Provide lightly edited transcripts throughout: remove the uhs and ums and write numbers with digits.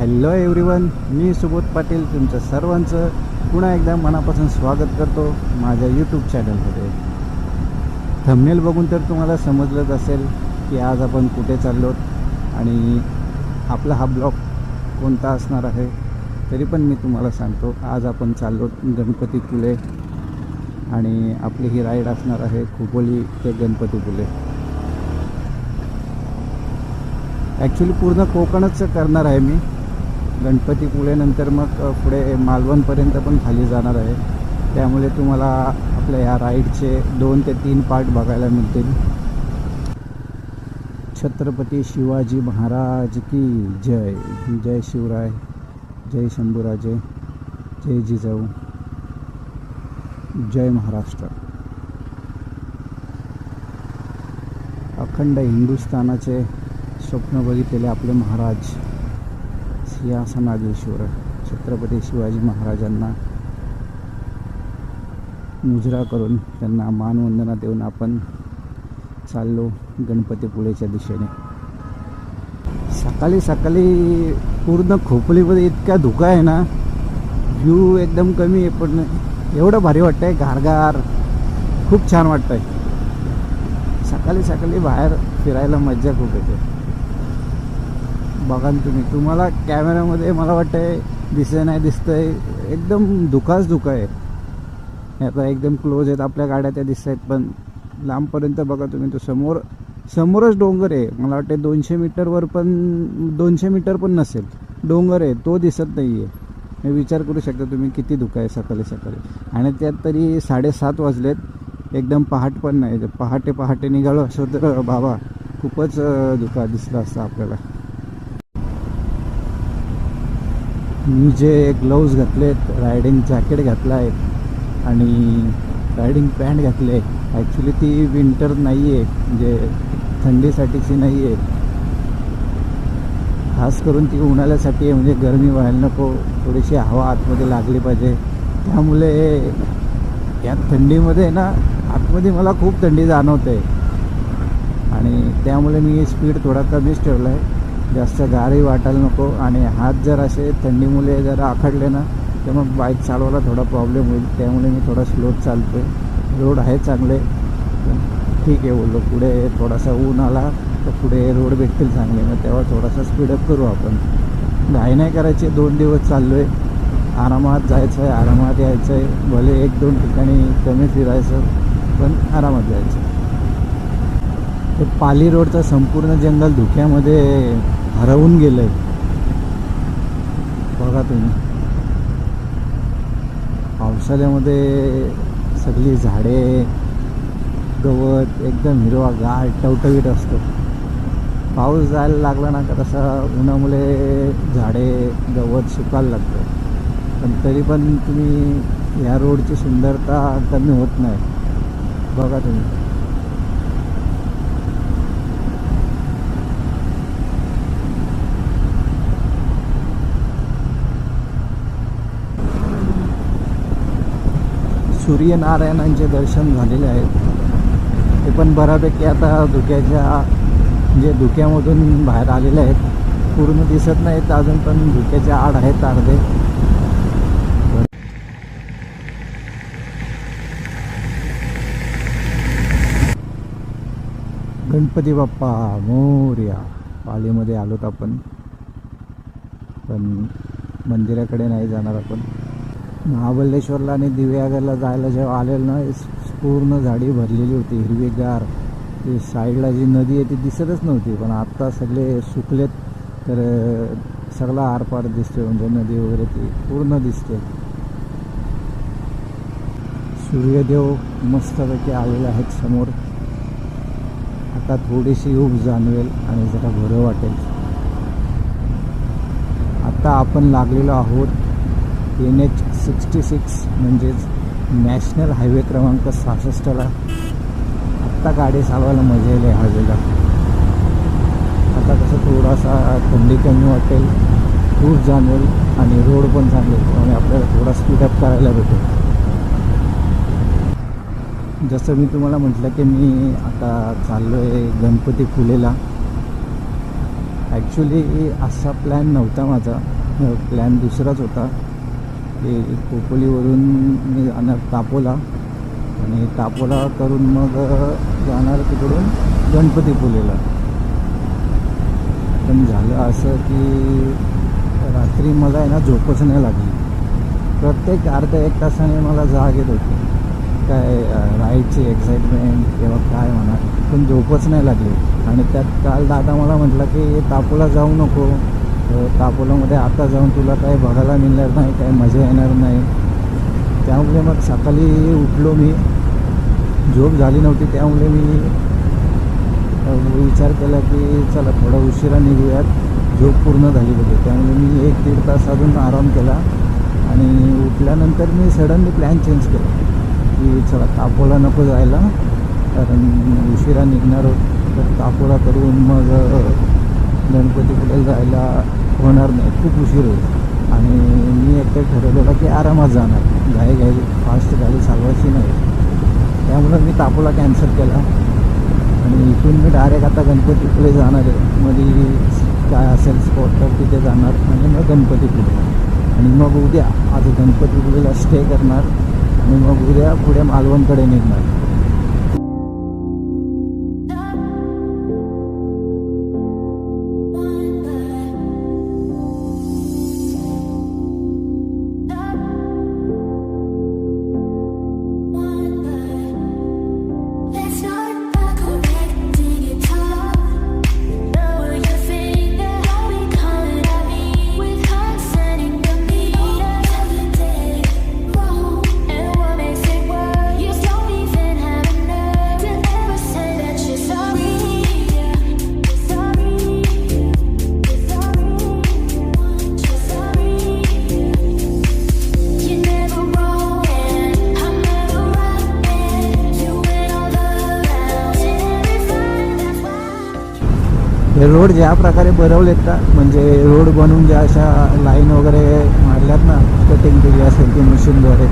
Hello everyone, मी सुबोध पाटील तुमचं सर्वांचं पुन्हा एकदा मनापासून स्वागत करतो माझ्या यूट्यूब चॅनलमध्ये. थंबनेल बघून तर तुम्हाला समजलंच असेल की आज आपण कुठे चाललो आणि आपला हा ब्लॉग कोणता असणार आहे. तरी पण मी तुम्हाला सांगतो, आज आपण चाललो गणपतीपुळे आणि आपली ही राईड असणार आहे खोपोली ते गणपतीपुळे. ॲक्च्युली पूर्ण कोकणच करणार आहे मी. गणपतीपुळेनंतर मग पुढे मालवणपर्यंत पण खाली जाणार आहे. त्यामुळे तुम्हाला आपल्या या राईडचे 2 ते 3 पार्ट बघायला मिळतील. छत्रपती शिवाजी महाराज की जय. जय शिवराय, जय शंभूराजे, जय जिजाऊ, जय महाराष्ट्र. अखंड हिंदुस्थानाचे स्वप्न बघितलेले आपले महाराज सिंहासनाधीश्वर छत्रपती शिवाजी महाराजांना मुजरा करून त्यांना मानवंदना देऊन आपण चाललो गणपतीपुळेच्या दिशेने. सकाळी सकाळी पूर्ण खोपोलीमध्ये इतका धुका आहे ना, व्ह्यू एकदम कमी आहे, पण एवढं भारी वाटतं आहे, गारगार, खूप छान वाटतं आहे. सकाळी सकाळी बाहेर फिरायला मज्जा खूप येते. बघा तुम्हाला कॅमेऱ्यामध्ये मला वाटतंय नाही दिसतंय, एकदम धुकाच धुका आहे. आता एकदम क्लोज आहेत आपल्या गाड्या, त्या दिसत आहेत, पण लांबपर्यंत बघा तुम्ही, तो समोरच डोंगर आहे. मला वाटतं 200 मीटरवर पण 200 मीटर पण नसेल, डोंगर आहे, तो दिसत नाही आहे. हे विचार करू शकता तुम्ही किती धुका आहे सकाळी सकाळी. आणि त्यात तरी 7:30 वाजलेत, एकदम पहाट पण नाही. पहाटे निघालो असं तर बाबा खूपच धुका दिसला असता आपल्याला. मी जे ग्लोव्ज घातलेत, रायडिंग जॅकेट घातला आहे आणि रायडिंग पॅन्ट घातली आहे. ॲक्च्युली ती विंटर नाही आहे, म्हणजे थंडीसाठीची नाही आहे, खास करून ती उन्हाळ्यासाठी आहे. म्हणजे गरमी व्हायला नको, थोडीशी हवा आतमध्ये लागली पाहिजे. त्यामुळे या थंडीमध्ये ना आतमध्ये मला खूप थंडी जाणवते आणि त्यामुळे मी स्पीड थोडा कमीच ठेवला आहे, जास्त गाडी वाटायला नको. आणि हात जर असे थंडीमुळे जर आखडले ना तर मग बाईक चालवायला थोडा प्रॉब्लेम होईल. त्यामुळे मी थोडा स्लोच चालतो आहे. रोड आहे चांगले, ठीक आहे बोललो. पुढे थोडासा ऊन आला तर पुढे रोड भेटतील चांगले, मग तेव्हा थोडासा स्पीडअप करू आपण. घाई नाही करायची. 2 दिवस चाललो आहे, आरामात जायचं आहे, आरामात यायचं आहे. भले 1-2 ठिकाणी कमी फिरायचं, पण आरामात जायचं. ते पाली रोडचं संपूर्ण जंगल धुक्यामध्ये हरवून गेलं आहे, बघा तुम्ही. पावसाळ्यामध्ये सगळी झाडे, गवत एकदम हिरवागार टवटवीत असतो. पाऊस जायला लागला ना का तसं उन्हामुळे झाडे, गवत सुकायला लागतं. पण तरी पण तुम्ही ह्या रोडची सुंदरता कमी होत नाही, बघा तुम्ही. सूर्यनारायणांचे दर्शन झालेले आहेत. ते पण बऱ्यापैकी आता म्हणजे धुक्यामधून बाहेर आलेले आहेत. पूर्ण दिसत नाहीत अजून, पण धुक्याच्या आड आहेत अर्धे. गणपती बाप्पा मोरया. पालीमध्ये आलोत आपण, पण मंदिराकडे नाही जाणार आपण. महाबळेश्वरला आणि दिव्यागरला जायला जेव्हा आलेलं ना, पूर्ण झाडी भरलेली होती, हिरवीगार. ती साईडला जी नदी आहे ती दिसतच नव्हती, पण आत्ता सगळे सुकलेत तर सगळा आरपार दिसते. म्हणजे नदी वगैरे ती पूर्ण दिसते. सूर्यदेव मस्तपैकी आलेले आहेत समोर. आता थोडीशी ऊब जाणवेल आणि जरा बरं वाटेल. आता आपण लागलेलो आहोत NH-66 म्हणजेच नॅशनल हायवे क्रमांक 66ला. आत्ता गाडी चालवायला मजा येईल हायवेला. आता कसं थोडासा थंडी कमी वाटेल, ऊब जाणवेल आणि रोड पण चांगले, त्यामुळे आपल्याला थोडा स्पीडअप करायला भेटेल. जसं मी तुम्हाला म्हटलं की मी आता चाललो आहे गणपतीपुळेला. ॲक्च्युली असा प्लॅन नव्हता माझा, प्लॅन दुसराच होता की खोपोलीवरून मी जाणार तापोला आणि तापोला करून मग जाणार तिकडून गणपतीपुलेला. पण झालं असं की रात्री मला आहे ना झोपच नाही लागली. प्रत्येक अर्ध्या एक तासाने मला जाग येत होती, काय राईडची एक्साइटमेंट किंवा काय म्हणा, पण झोपच नाही लागली. आणि त्यात काल दादा मला म्हटलं की तापोला जाऊ नको, तापोलामध्ये आता जाऊन तुला काय बघायला मिळणार नाही, काय मजा येणार नाही. त्यामुळे मग सकाळी उठलो मी, झोप झाली नव्हती, त्यामुळे मी विचार केला की चला थोडा उशिरा निघूयात, झोप पूर्ण झाली पाहिजे. त्यामुळे मी 1-1.5 तास अजून आराम केला आणि उठल्यानंतर मी सडनली प्लॅन चेंज केला की चला तापोला नको जायला, कारण उशिरा निघणार होत तर तापोला करून मग गणपतीपुळे जायला होणार नाही, खूप उशीर होईल. आणि मी एकटं ठरवलेलं की आरामात जाणार, घाई फास्ट गाडी चालवायची नाही. त्यामुळं मी तापोला कॅन्सल केला आणि इथून मी डायरेक्ट आता गणपतीपुळे जाणार आहे. मध्ये काय असेल स्पॉट तर तिथे जाणार आणि मग गणपतीपुळे, आणि मग उद्या आज गणपतीपुळेला स्टे करणार आणि मग उद्या पुढे मालवणकडे निघणार. हे रोड ज्या प्रकारे बनवलेत ना, म्हणजे रोड बनवून ज्या अशा लाईन वगैरे मारल्यात ना, कटिंग केली असेल ती मशीनद्वारे,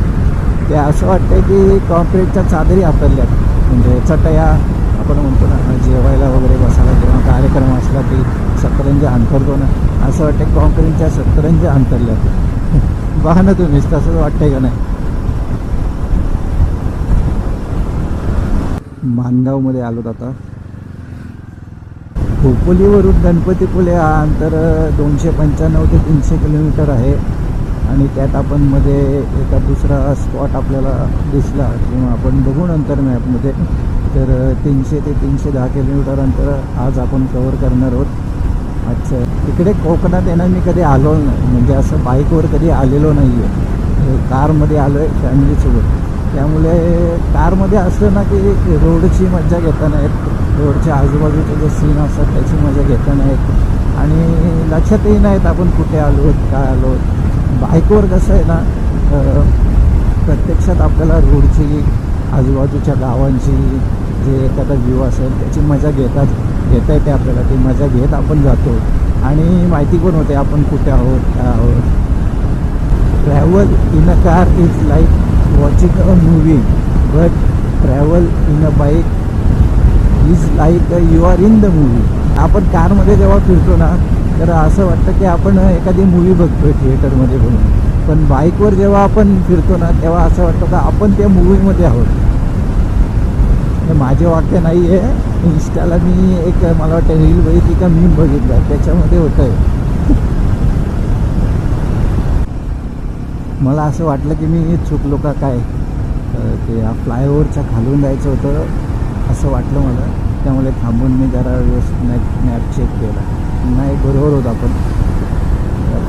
ते असं वाटतं की कॉन्क्रीटच्या चादरी वापरल्यात. म्हणजे चटया आपण म्हणतो ना, जेवायला वगैरे बसायला किंवा कार्यक्रम असला की सतरंजी अंतरतो ना, असं वाटतं कॉन्क्रीटच्या सतरंजी अंतरल्यात. बघा ना तुम्हीच, तसंच वाटतंय का नाही. मानगावमध्ये आलोत आता. खोपोलीवरून गणपतीपुळे हा अंतर 295 ते 300 किलोमीटर आहे. आणि त्यात आपण मध्ये एका दुसरा स्पॉट आपल्याला दिसला किंवा आपण बघू नंतर मॅपमध्ये, तर 300 ते 310 किलोमीटर अंतर आज आपण कवर करणार आहोत. अच्छा, इकडे कोकणात येणं मी कधी आलो नाही, म्हणजे असं बाईकवर कधी आलेलो नाही आहे. कारमध्ये आलो आहे फॅमिलीसोबत. त्यामुळे कारमध्ये असलं ना की रोडची मजा घेता नाहीत, रोडच्या आजूबाजूचे जे सीन असतात त्याची मजा घेता नाहीत आणि लक्षातही नाहीत आपण कुठे आलो काय आलो. बाईकवर कसं आहे ना, प्रत्यक्षात आपल्याला रोडची, आजूबाजूच्या गावांची जे एखादा व्ह्यू असेल त्याची मजा घेता येते आपल्याला. ती मजा घेत आपण जातो आणि माहिती पण होते आपण कुठे आहोत काय आहोत. Travel in a car is like watching a movie, but travel in a bike is like you are in the movie. आपण कारमध्ये जेव्हा फिरतो ना, तर असं वाटतं की आपण एखादी मूवी बघतोय थिएटरमध्ये म्हणून. पण बाईकवर जेव्हा आपण फिरतो ना, तेव्हा असं वाटतं का आपण त्या मूवीमध्ये आहोत. हे माझे वाक्य नाही आहे, इंस्टाला मी एक मला वाटतं रील बघितली का मीम बघितला, त्याच्यामध्ये होतं आहे. मला असं वाटलं की मी चुकलो का काय, ते फ्लायओव्हरच्या खालून जायचं होतं असं वाटलं मला. त्यामुळे थांबून मी जरा व्यवस्थित मॅप चेक केला. नाही, बरोबर होतं, आपण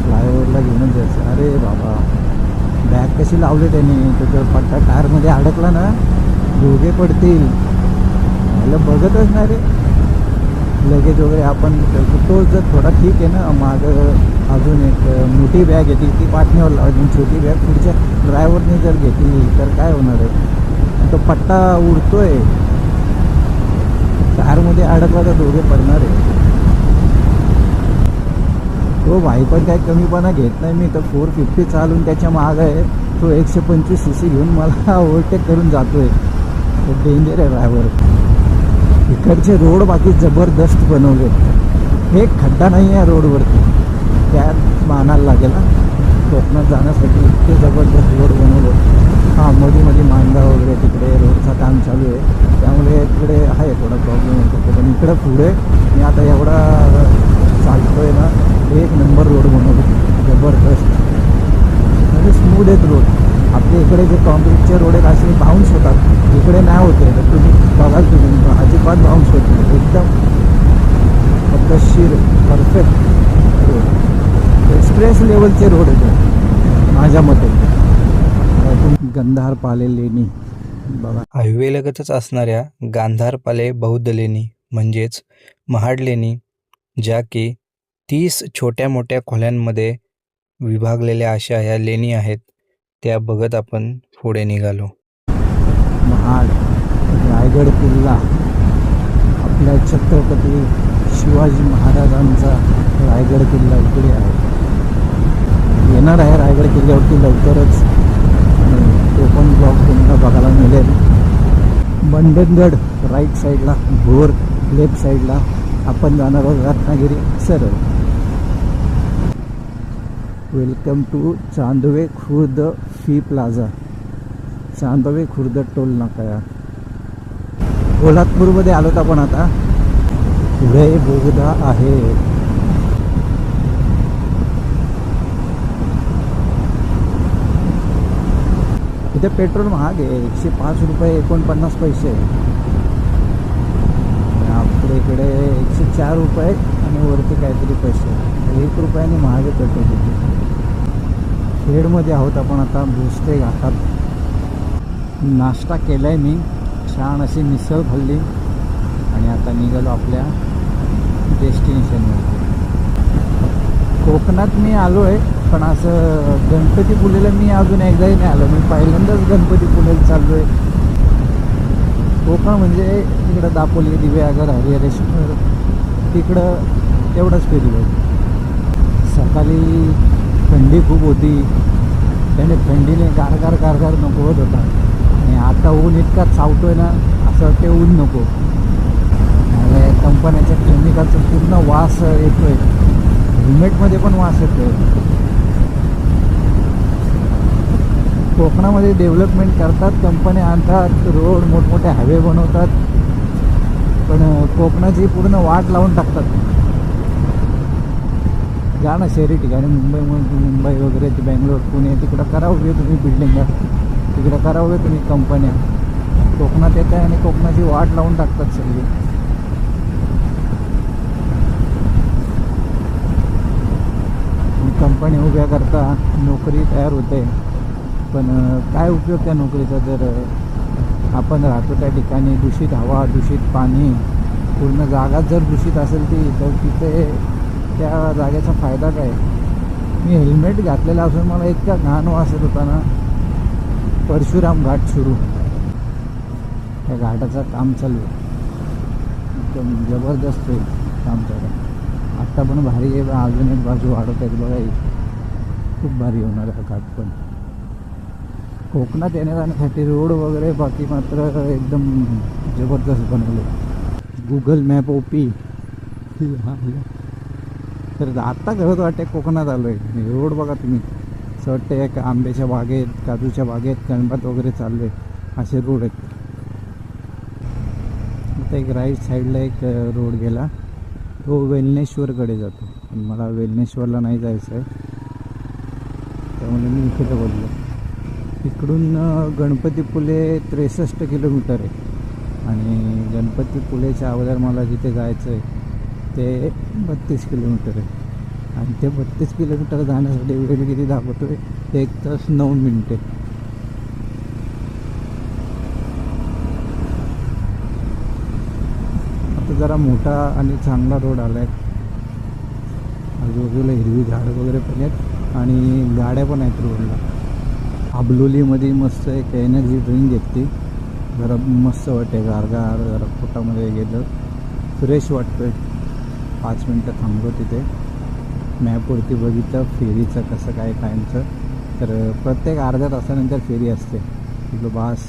फ्लायओव्हरला घेऊनच जायचं. अरे बाबा, बॅग कशी लावली त्याने, त्याचा पट्टा कारमध्ये अडकला ना, दोघे पडतील. मला बघतच नाही रे, लगेज वगैरे आपण तो जर थोडा ठीक आहे ना. मागं अजून एक मोठी बॅग येते ती पाठण्यावर लावायची, छोटी बॅग पुढच्या ड्रायव्हरने जर घेतली तर काय होणार आहे. तो पट्टा उडतोय, कारमध्ये अडकला तर दोघे पडणार आहे. तो भाई पण काय कमीपणा घेत नाही. मी तर 450 चालून त्याच्या मागं आहे, तो 125 cc घेऊन मला ओव्हरटेक करून जातोय. तो डेंजर आहे ड्रायव्हर. इकडचे रोड बाकी जबरदस्त बनवले, हे खड्डा नाही आहे रोडवरती. त्यात मग आणायला लागेल हा. कोकणात जाण्यासाठी इतके जबरदस्त रोड बनवले. हां, मध्ये मांदा वगैरे तिकडे रोडचं काम चालू आहे, त्यामुळे तिकडे आहे थोडा प्रॉब्लेम होतो. पण इकडे पुढे मी आता एवढा चालतो आहे ना, एक नंबर रोड बनवले, जबरदस्त म्हणजे स्मूथ आहेत रोड. आपल्या इकडे जे कॉन्क्रीटचे रोड आहेत असे बाउन्स होतात, इकडे नाही होते. तर तुम्ही बघाल, तुम्ही अजिबात बाउन्स होत नाही, एकदम पद्धतशीर परफेक्ट रोड, एक्सप्रेस लेवलचे रोड आहेत माझ्या मते. गंधारपाले लेणी बघा. हायवेलगतच असणाऱ्या गांधारपाले बौद्ध लेणी म्हणजेच महाड लेणी, ज्या की 30 छोट्या मोठ्या खोल्यांमध्ये विभागलेल्या अशा ह्या लेणी आहेत, त्या बघत आपण पुढे निघालो. महाड रायगड किल्ला आपल्या छत्रपती शिवाजी महाराजांचा रायगड किल्ला इकडे आहे. येणार आहे रायगड किल्ल्यावरती लवकरच, तो पण ब्लॉग तुम्हाला बघायला मिळेल. मंडणगड राईट साईडला, भोर लेफ्ट साईडला. आपण जाणार आहोत रत्नागिरी सरळ. Welcome to Chandwe Khurd fee plaza, Chandwe Khurd toll नाका. या कोल्हापूरमध्ये आलो तर आपण आता. पुढे बोगदा आहे. इथे पेट्रोल महाग आहे, 105 रुपये 49 पैसे. आपल्या इकडे 104 रुपये आणि वरती काहीतरी पैसे, 1 रुपयाने महाग आहे पेट्रोल तिथे. खेडमध्ये आहोत आपण आता, भोसले घाटात. नाश्ता केला आहे मी, छान अशी मिसळ खाल्ली आणि आता निघालो आपल्या डेस्टिनेशनवरती. कोकणात मी आलो आहे, पण असं गणपतीपुळेला मी अजून एकदाही नाही आलो. मी पहिल्यांदाच गणपतीपुळेला चाललो आहे. कोकण म्हणजे तिकडं दापोली, दिव्यागर, हरिहरेश्वर, तिकडं तेवढंच फिरलो. सकाळी थंडी खूप होती, त्याने थंडीने गारगार नको होत होता. आणि आता ऊन इतका चावतोय ना, असं वाटते ऊन नको. कंपन्याच्या केमिकलचा पूर्ण वास येतोय, हेल्मेटमध्ये पण वास येतोय. कोकणामध्ये डेव्हलपमेंट करतात, कंपन्या आणतात, रोड मोठमोठे हायवे बनवतात, पण कोकणाची पूर्ण वाट लावून टाकतात. जा ना शहरी ठिकाणी, मुंबई वगैरे, ते बेंगलोर, पुणे, तिकडं करावं तुम्ही बिल्डिंग, तिकडं करावं तुम्ही कंपन्या. कोकणात येत आहे आणि कोकणाची वाट लावून टाकतात सगळी. कंपनी उभ्या करता, नोकरी तयार होते, पण काय उपयोग त्या नोकरीचा जर आपण राहतो त्या ठिकाणी दूषित हवा, दूषित पाणी, पूर्ण जागा जर दूषित असेल तर तिथे त्या जागेचा फायदा काय. मी हेल्मेट घातलेला असून मला इतका घाण वास येत होता ना. परशुराम घाट सुरू, त्या घाटाचं काम चालू आहे, एकदम जबरदस्त आहे काम चालू. आत्ता पण भारी आहे, अजून एक बाजू वाढवत आहेत बघा, खूप भारी होणार आहे घाट पण. कोकणात येण्या जाण्यासाठी रोड वगैरे बाकी मात्र एकदम जबरदस्त बनवले. Google map OP. तर आत्ता करत वाटते कोकणात आलो आहे. रोड बघा तुम्ही, असं वाटतं एक आंब्याच्या बागेत, काजूच्या बागेत, कणबात वगैरे चाललो आहे, असे रोड आहेत. इथं एक राईट साईडला एक रोड गेला, तो वेलनेश्वरकडे जातो, पण मला वेलनेश्वरला नाही जायचं आहे, त्यामुळे मी इकडे बोललो. इकडून गणपतीपुळे 63 किलोमीटर आहे आणि गणपतीपुळेच्या अगोदर मला जिथे जायचं आहे ते 32 किलोमीटर आहे. आणि ते 32 किलोमीटर जाण्यासाठी वेळ किती दाखवतो आहे, 1 तास 9 मिनिटे. आता जरा मोठा आणि चांगला रोड आला आहे, आजूबाजूला हिरवी झाडं वगैरे पण आहेत आणि गाड्या पण आहेत रोडला. आबलोलीमध्ये मस्त एक एनर्जी ड्रिंक घेतली, जरा मस्त वाटते, गारगार, जरा पोटामध्ये गेलं फ्रेश वाटतोय. 5 मिनटं थांबलो तिथे, मॅपवरती बघितलं फेरीचं कसं काय टाईमचं, तर प्रत्येक अर्ध्या तासानंतर फेरी असते. तिथं बास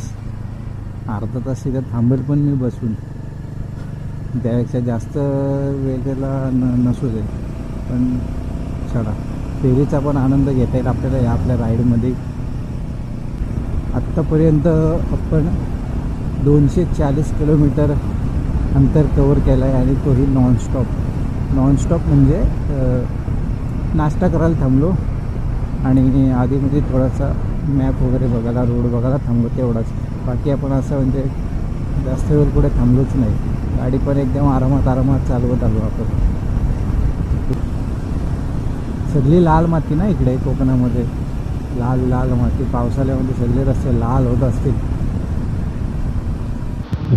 अर्धा तास तिथं थांबेल पण मी बसून, त्यापेक्षा जास्त वेळ त्याला नसू दे, पण चढा. फेरीचा पण आनंद घेता येईल आपल्याला या आपल्या राईडमध्ये. आत्तापर्यंत आपण 240 किलोमीटर अंतर कवर केलं आहे आणि तोही नॉनस्टॉप म्हणजे नाश्ता करायला थांबलो आणि आधीमध्ये थोडासा मॅप वगैरे बघायला, रोड बघायला थांबलो, तेवढाच. बाकी आपण असं म्हणजे जास्त वेळ कुठे थांबलोच नाही. गाडी पण एकदम आरामात चालवत आलो आपण. सगळी लाल माती ना इकडे कोकणामध्ये, लाल माती. पावसाळ्यामध्ये सगळे रस्ते लाल होत असतील.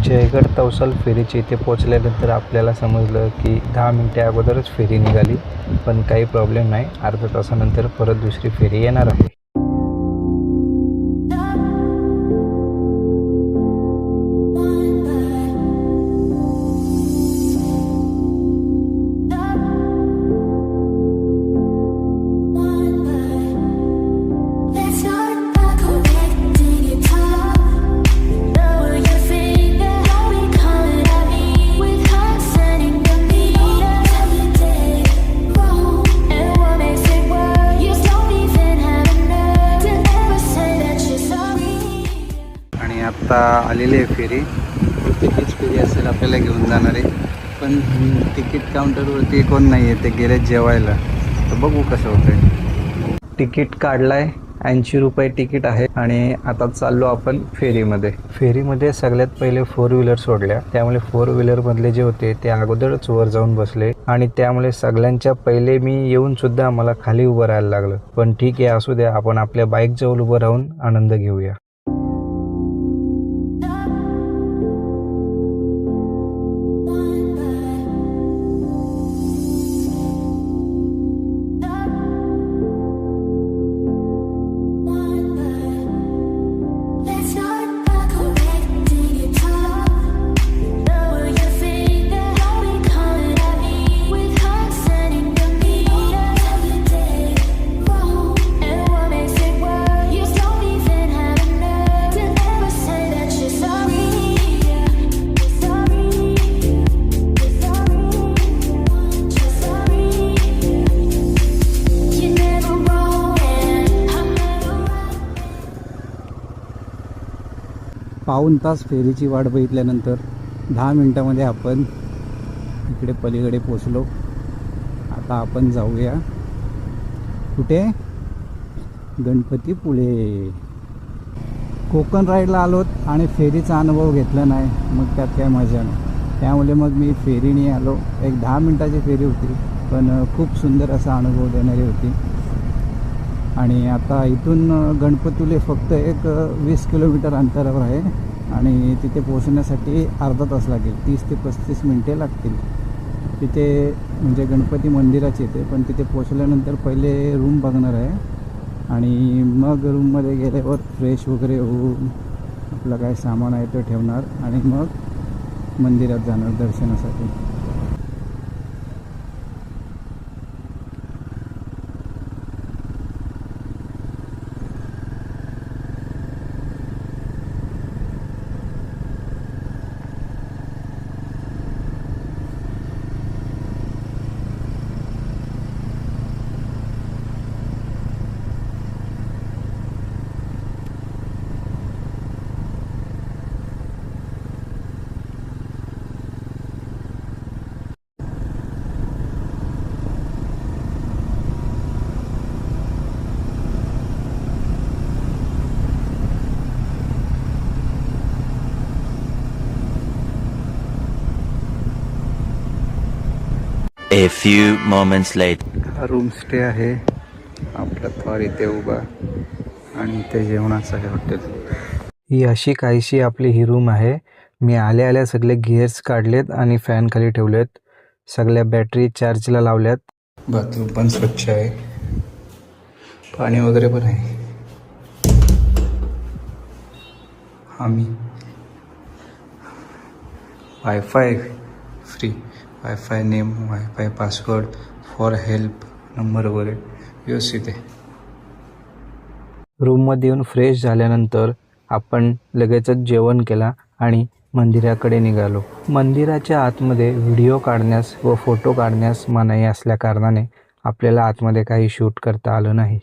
जयगड तवसल फेरीची इथे पोचल्यानंतर आपल्याला समजलं की 10 मिनिटे अगोदरच फेरी निघाली, पण काही प्रॉब्लेम नाही. अर्ध्या तासानंतर परत दुसरी फेरी येणार आहे. आता आलेली आहे फेरी. तीच फेरी असेल आपल्याला घेऊन जाणारे, पण तिकीट काउंटरवरती कोण नाही आहे, ते गेले जेवायला. तर बघू कसं होतंय. तिकीट काढलाय, 80 रुपये तिकीट आहे आणि आता चाललो आपण फेरीमध्ये सगळ्यात पहिले 4 व्हीलर सोडल्या. त्यामुळे 4 व्हीलर मधले जे होते ते अगोदरच वर जाऊन बसले आणि त्यामुळे सगळ्यांच्या पहिले मी येऊन सुद्धा मला खाली उभं राहायला लागलं. पण ठीक आहे, असू द्या, आपण आपल्या बाईक जवळ उभं राहून आनंद घेऊया. पाऊण तास फेरीची वाट बघितल्यानंतर 10 मिनिटामध्ये आपण इकडे पलीकडे पोचलो. आता आपण जाऊया कुठे? गणपतीपुळे. कोकण राईडला आलोत आणि फेरीचा अनुभव घेतला नाही, मग त्यात काय मजा नाही. त्यामुळे मग मी फेरीने आलो. एक 10 मिनिटाची फेरी होती, पण खूप सुंदर असा अनुभव देणारी होती. आणि आता इथून गणपतीपुळे फक्त एक 20 किलोमीटर अंतरावर आहे आणि तिथे पोहोचण्यासाठी अर्धा तास लागेल. 30 ते 35 मिनटे लागतील. तिथे म्हणजे गणपती मंदिराचे येते, पण तिथे पोचल्यानंतर पहिले रूम बघणार आहे आणि मग रूममध्ये गेल्यावर फ्रेश वगैरे होऊन आपलं काय सामान आहे ते ठेवणार आणि मग मंदिरात जाणार दर्शनासाठी. A few moments later. हा रूम स्टे आहे आपला थॉर इथे उभा आणि इथे जेवणाचं आहे हॉटेल. ही अशी काहीशी आपली ही रूम आहे. मी आल्या सगळे गिअर्स काढलेत आणि फॅन खाली ठेवलेत. सगळ्या बॅटरी चार्जला लावल्यात. बाथरूम पण स्वच्छ आहे, पाणी वगैरे पण आहे. आम्ही wifi free, wifi name, wifi password, for help number वगैरे व्यवस्थित आहे. रूममध्ये येऊन फ्रेश झाल्यानंतर आपण लगेचच जेवण केला आणि मंदिराकडे निघालो. मंदिराच्या आतमध्ये व्हिडिओ काढण्यास व फोटो काढण्यास मनाई असल्या कारणाने आपल्याला आतमध्ये काही शूट करता आलं नाही.